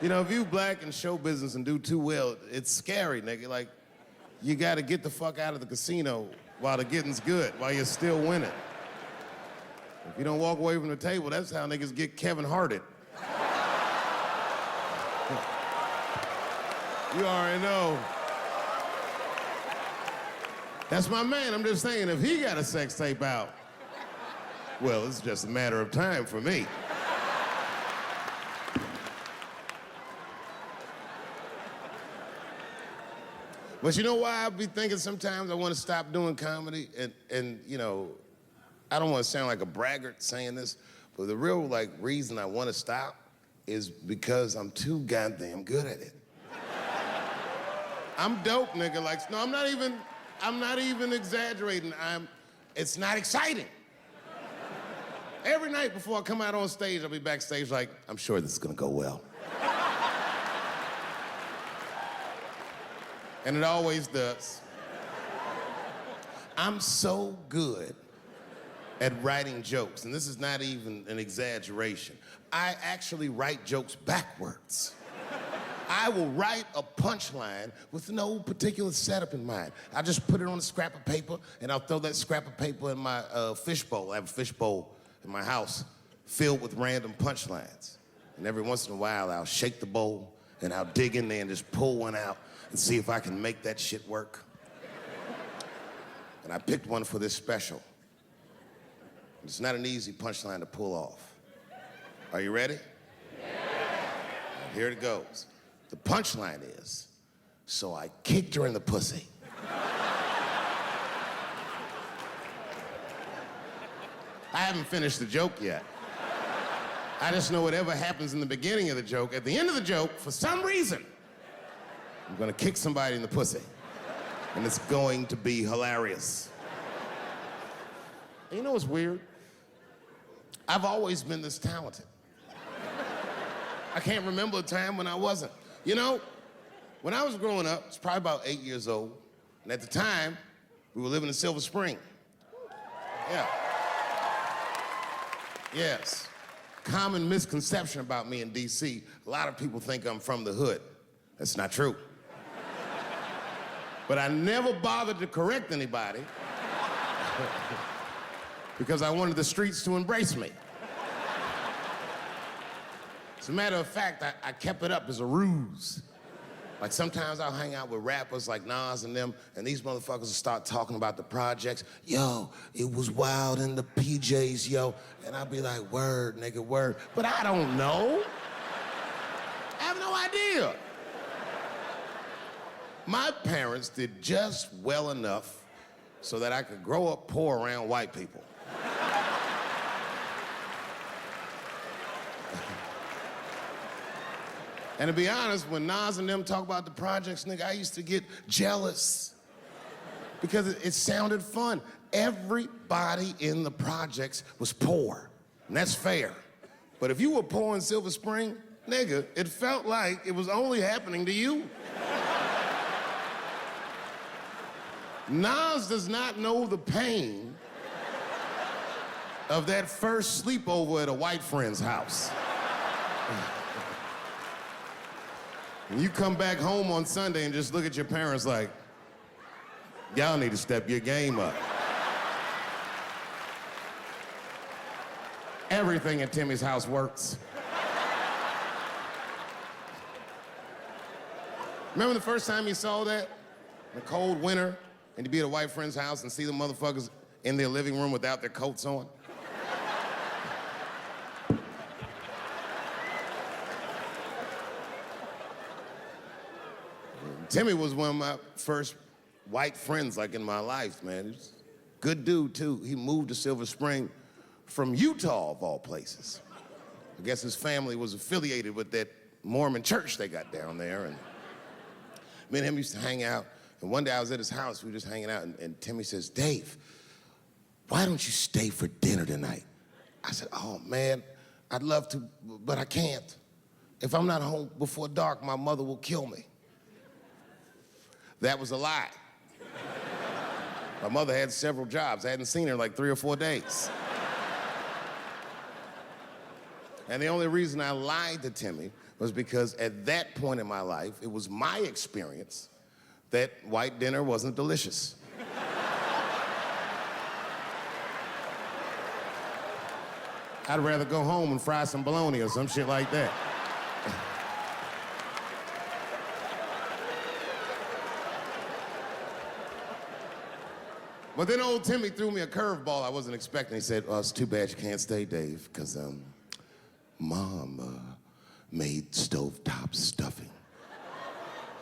You know, if you black in show business and do too well, it's scary, nigga. Like, you gotta get the fuck out of the casino while the getting's good, while you're still winning. If you don't walk away from the table, that's how niggas get Kevin Harted. You already know. That's my man. I'm just saying, if he got a sex tape out, well, it's just a matter of time for me. But you know why I be thinking sometimes I want to stop doing comedy? And you know, I don't want to sound like a braggart saying this, but the real reason I want to stop is because I'm too goddamn good at it. I'm dope, nigga. Like, no, I'm not even exaggerating. It's not exciting. Every night before I come out on stage, I'll be backstage like, I'm sure this is gonna go well. And it always does. I'm so good at writing jokes, and this is not even an exaggeration. I actually write jokes backwards. I will write a punchline with no particular setup in mind. I just put it on a scrap of paper, and I'll throw that scrap of paper in my fishbowl. I have a fishbowl in my house filled with random punchlines. And every once in a while, I'll shake the bowl, and I'll dig in there and just pull one out and see if I can make that shit work. And I picked one for this special. It's not an easy punchline to pull off. Are you ready? Yeah. Here it goes. The punchline is, so I kicked her in the pussy. I haven't finished the joke yet. I just know whatever happens in the beginning of the joke, at the end of the joke, for some reason, I'm gonna kick somebody in the pussy. And it's going to be hilarious. And you know what's weird? I've always been this talented. I can't remember a time when I wasn't. You know, when I was growing up, I was probably about 8 years old, and at the time, we were living in Silver Spring. Yeah. Yes. Common misconception about me in DC, a lot of people think I'm from the hood. That's not true. But I never bothered to correct anybody because I wanted the streets to embrace me. As a matter of fact, I kept it up as a ruse. Like sometimes I'll hang out with rappers like Nas and them, and these motherfuckers will start talking about the projects. Yo, it was wild in the PJs, yo. And I'll be like, word, nigga, word. But I don't know. I have no idea. My parents did just well enough so that I could grow up poor around white people. And to be honest, when Nas and them talk about the projects, nigga, I used to get jealous because it sounded fun. Everybody in the projects was poor, and that's fair. But if you were poor in Silver Spring, nigga, it felt like it was only happening to you. Nas does not know the pain of that first sleepover at a white friend's house. When you come back home on Sunday and just look at your parents like, y'all need to step your game up. Everything at Timmy's house works. Remember the first time you saw that? In a cold winter, and you'd be at a white friend's house and see the motherfuckers in their living room without their coats on? Timmy was one of my first white friends, like, in my life, man. He was a good dude, too. He moved to Silver Spring from Utah, of all places. I guess his family was affiliated with that Mormon church they got down there, and me and him used to hang out. And one day I was at his house, we were just hanging out, and Timmy says, Dave, why don't you stay for dinner tonight? I said, oh, man, I'd love to, but I can't. If I'm not home before dark, my mother will kill me. That was a lie. My mother had several jobs. I hadn't seen her in like 3 or 4 days. And the only reason I lied to Timmy was because at that point in my life, it was my experience that white dinner wasn't delicious. I'd rather go home and fry some bologna or some shit like that. But then old Timmy threw me a curveball I wasn't expecting. He said, it's too bad you can't stay, Dave, because Mom made stovetop stuffing.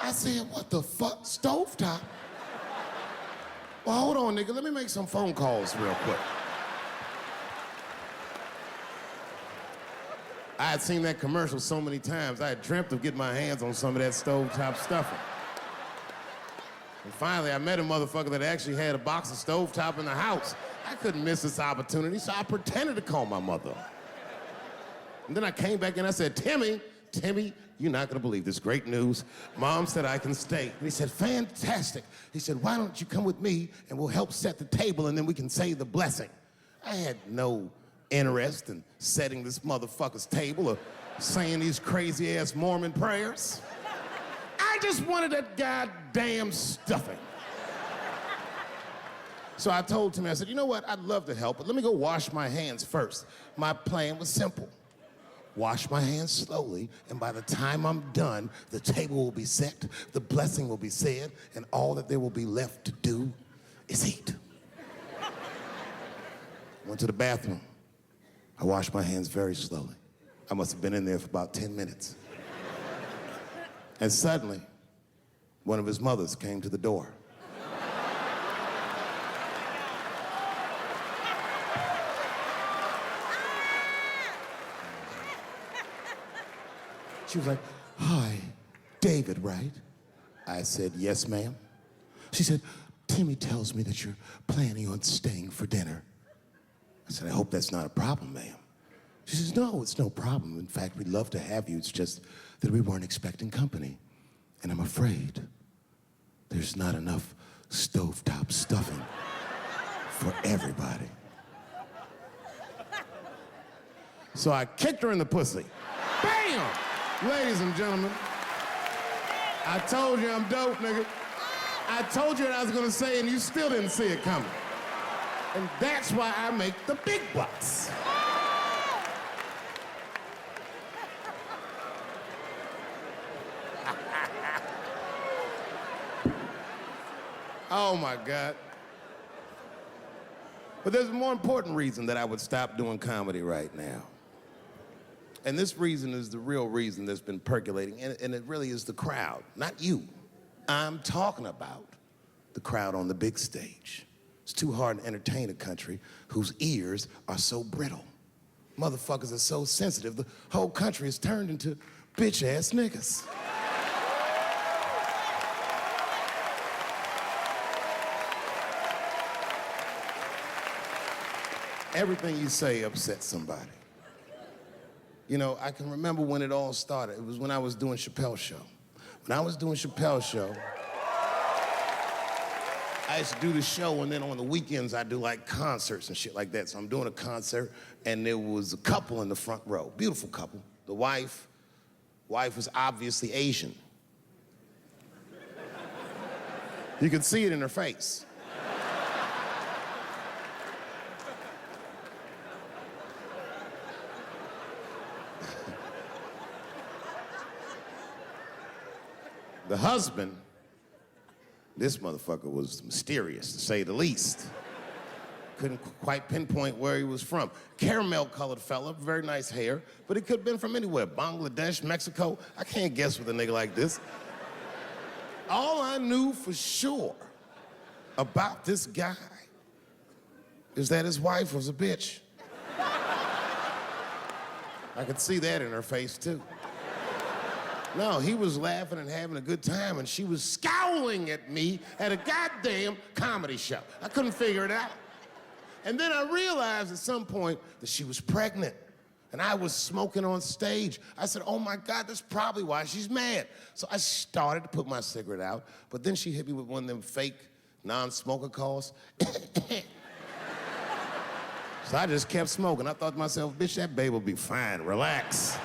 I said, what the fuck, stovetop? Well, hold on, nigga, let me make some phone calls real quick. I had seen that commercial so many times, I had dreamt of getting my hands on some of that stovetop stuffing. And finally, I met a motherfucker that actually had a box of stovetop in the house. I couldn't miss this opportunity, so I pretended to call my mother. And then I came back and I said, Timmy, you're not gonna believe this, great news. Mom said I can stay. And he said, fantastic. He said, why don't you come with me and we'll help set the table and then we can say the blessing. I had no interest in setting this motherfucker's table or saying these crazy ass Mormon prayers. I just wanted that goddamn stuffing. So I told Timmy, I said, you know what, I'd love to help, but let me go wash my hands first. My plan was simple. Wash my hands slowly, and by the time I'm done, the table will be set, the blessing will be said, and all that there will be left to do is eat. Went to the bathroom. I washed my hands very slowly. I must have been in there for about 10 minutes. And suddenly, one of his mothers came to the door. She was like, hi, David, right? I said, yes, ma'am. She said, Timmy tells me that you're planning on staying for dinner. I said, I hope that's not a problem, ma'am. She says, no, it's no problem. In fact, we'd love to have you. It's just that we weren't expecting company. And I'm afraid there's not enough stovetop stuffing for everybody. So I kicked her in the pussy. Bam! Ladies and gentlemen, I told you I'm dope, nigga. I told you what I was gonna say and you still didn't see it coming. And that's why I make the big bucks. Oh my God. But there's a more important reason that I would stop doing comedy right now. And this reason is the real reason that's been percolating, and it really is the crowd, not you. I'm talking about the crowd on the big stage. It's too hard to entertain a country whose ears are so brittle. Motherfuckers are so sensitive, the whole country is turned into bitch-ass niggas. Everything you say upsets somebody. You know, I can remember when it all started. It was when I was doing Chappelle's show. When I was doing Chappelle's show, I used to do the show, and then on the weekends, I do like concerts and shit like that. So I'm doing a concert, and there was a couple in the front row, beautiful couple. The wife was obviously Asian. You could see it in her face. The husband, this motherfucker was mysterious, to say the least. Couldn't quite pinpoint where he was from. Caramel-colored fella, very nice hair, but he could have been from anywhere. Bangladesh, Mexico. I can't guess with a nigga like this. All I knew for sure about this guy is that his wife was a bitch. I could see that in her face, too. No, he was laughing and having a good time, and she was scowling at me at a goddamn comedy show. I couldn't figure it out. And then I realized at some point that she was pregnant, and I was smoking on stage. I said, oh my God, that's probably why she's mad. So I started to put my cigarette out, but then she hit me with one of them fake non-smoker calls. So I just kept smoking. I thought to myself, bitch, that babe will be fine, relax.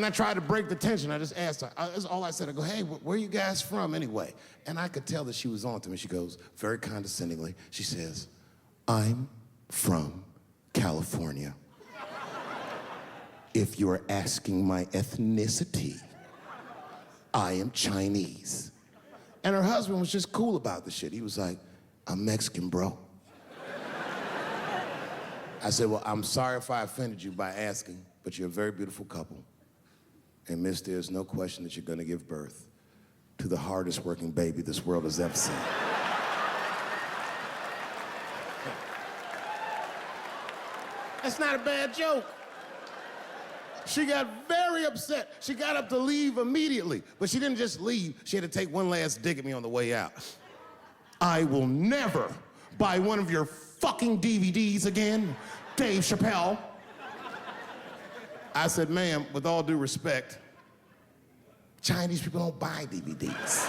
And I tried to break the tension. I just asked her. That's all I said. I go, hey, where are you guys from anyway? And I could tell that she was on to me. She goes, very condescendingly, she says, I'm from California. If you're asking my ethnicity, I am Chinese. And her husband was just cool about the shit. He was like, I'm Mexican, bro. I said, well, I'm sorry if I offended you by asking, but you're a very beautiful couple. And miss, there's no question that you're gonna give birth to the hardest working baby this world has ever seen. That's not a bad joke. She got very upset. She got up to leave immediately, but she didn't just leave. She had to take one last dig at me on the way out. I will never buy one of your fucking DVDs again, Dave Chappelle. I said, ma'am, with all due respect, Chinese people don't buy DVDs.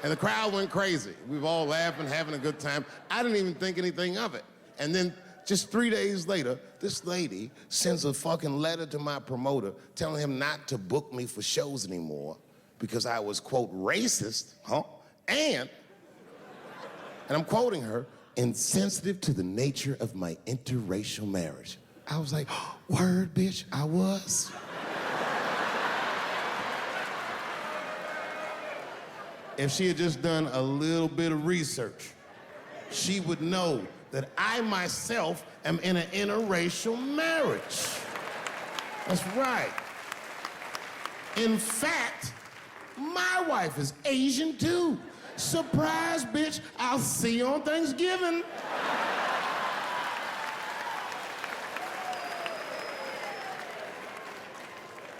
And the crowd went crazy. We were all laughing, having a good time. I didn't even think anything of it. And then just 3 days later, this lady sends a fucking letter to my promoter telling him not to book me for shows anymore because I was, quote, racist, and I'm quoting her, insensitive to the nature of my interracial marriage. I was like, word, bitch, I was. If she had just done a little bit of research, she would know that I myself am in an interracial marriage. That's right. In fact, my wife is Asian too. Surprise, bitch, I'll see you on Thanksgiving.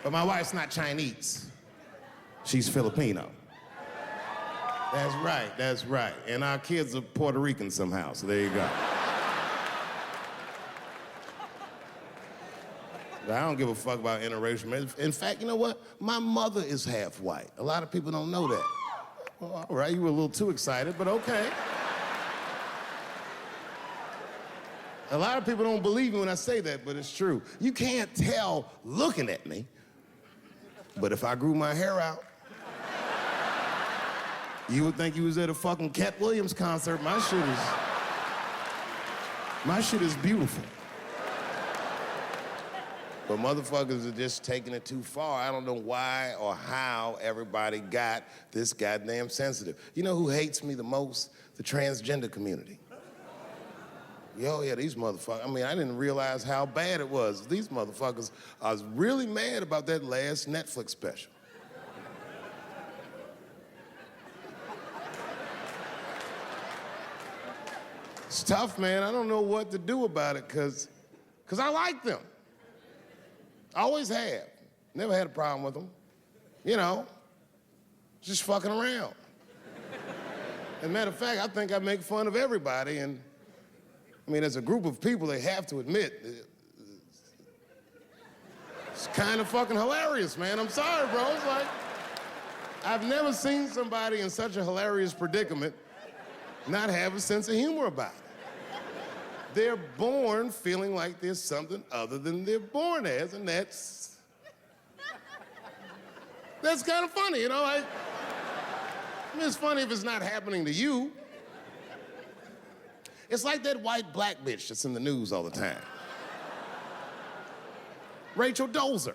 But my wife's not Chinese. She's Filipino. That's right. And our kids are Puerto Rican somehow, so there you go. But I don't give a fuck about interracial marriage. In fact, you know what? My mother is half white. A lot of people don't know that. Well, all right, you were a little too excited, but okay. A lot of people don't believe me when I say that, but it's true. You can't tell looking at me, but if I grew my hair out, you would think you was at a fucking Cat Williams concert. My shit is beautiful. But motherfuckers are just taking it too far. I don't know why or how everybody got this goddamn sensitive. You know who hates me the most? The transgender community. Yo, yeah, these motherfuckers, I mean, I didn't realize how bad it was. These motherfuckers are really mad about that last Netflix special. It's tough, man. I don't know what to do about it, cause I like them. I always have. Never had a problem with them. You know, just fucking around. As a matter of fact, I think I make fun of everybody, and I mean, as a group of people, they have to admit, it's kind of fucking hilarious, man. I'm sorry, bro. It's like, I've never seen somebody in such a hilarious predicament not have a sense of humor about it. They're born feeling like there's something other than they're born as, and that's kind of funny, you know? I mean, it's funny if it's not happening to you. It's like that white black bitch that's in the news all the time. Rachel Dolezal.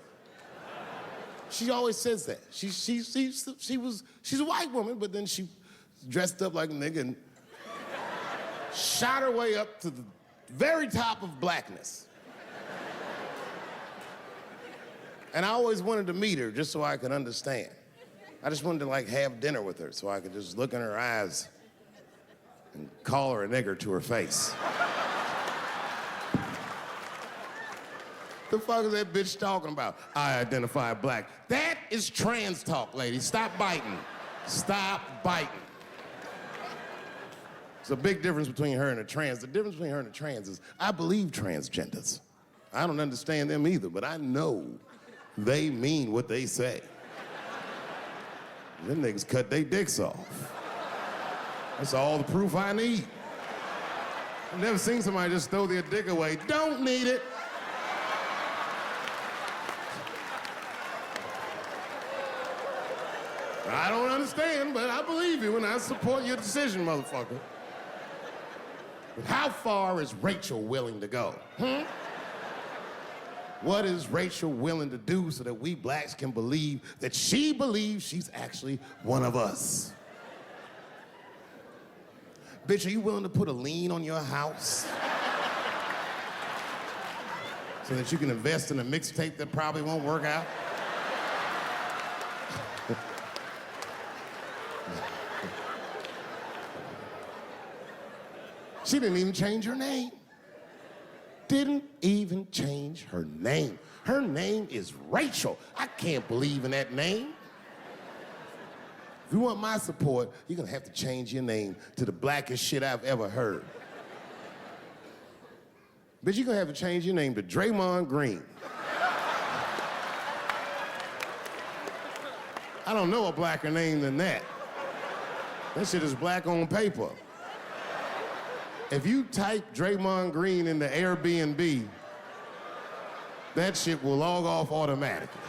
She always says that. She's a white woman, but then she dressed up like a nigga and shot her way up to the very top of blackness. And I always wanted to meet her just so I could understand. I just wanted to like have dinner with her so I could just look in her eyes and call her a nigger to her face. The fuck is that bitch talking about? I identify black. That is trans talk, ladies. Stop biting. Stop biting. There's a big difference between her and a trans. The difference between her and a trans is I believe transgenders. I don't understand them either, but I know they mean what they say. Them niggas cut their dicks off. That's all the proof I need. I've never seen somebody just throw their dick away. Don't need it. I don't understand, but I believe you and I support your decision, motherfucker. But how far is Rachel willing to go? What is Rachel willing to do so that we blacks can believe that she believes she's actually one of us? Bitch, are you willing to put a lien on your house? So that you can invest in a mixtape that probably won't work out? She didn't even change her name. Didn't even change her name. Her name is Rachel. I can't believe in that name. If you want my support, you're gonna have to change your name to the blackest shit I've ever heard. Bitch, you're gonna have to change your name to Draymond Green. I don't know a blacker name than that. That shit is black on paper. If you type Draymond Green into Airbnb, that shit will log off automatically.